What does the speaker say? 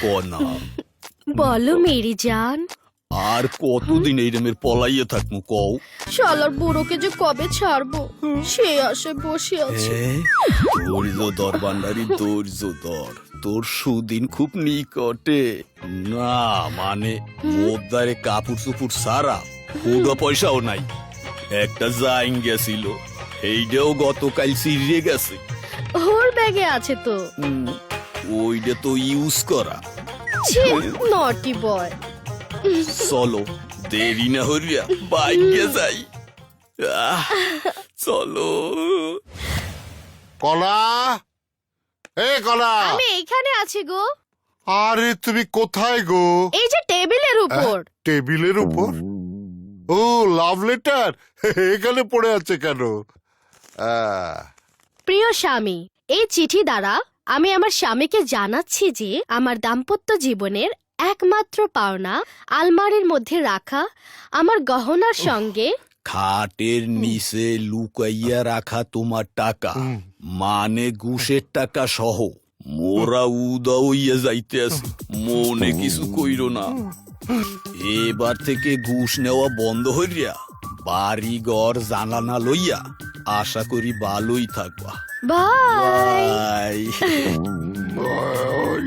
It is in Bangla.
কনা বলো মেরি জান, আর কতদিন এই রেমের পলাইয়ে থাকবো কও? শালার বুড়োকে যে কবে ছাড়বো সে আশে বসে আছে। ধৈর্য ধর বান্ডারি, ধৈর্য ধর, তোর সুদিন খুব নিকটে। না মানে মোদ্দারে কাপড় চুপুর সারা পুরো পয়সাও নাই। একটা জাইন গেছিল, এইটাও গতকাল সিরিয়ে গেছে। ওর ব্যাগে আছে তো। ওইটা তো ইউজ করা। ছি, নটি বয়। চলো দেরি না হরিয়া বাইকে যাই। চলো। কলা, কলা, আমি এইখানে আছি গো। আরে তুমি কোথায় গো? এই যে টেবিলের উপর। টেবিলের উপর? ও লাভ লেটার এখানে পড়ে আছে কেন? প্রিয় স্বামী, এই চিঠি দ্বারা আমি আমার স্বামীকে জানাচ্ছি যে আমার দাম্পত্য জীবনের একমাত্র পাওনা আলমারির মধ্যে রাখা আমার গহনার সঙ্গে খাটের নিচে লুকাইয়া রাখা তোমার টাকা, মানে ঘুষের টাকা সহ মোরা উদা হইয়া যাইতে আছে। মনে কিছু কইরো না। এবার থেকে ঘুষ নেওয়া বন্ধ হইয়া বাড়ি ঘর জানানা লইয়া আশা করি ভালোই থাকবা। বাই। বাই।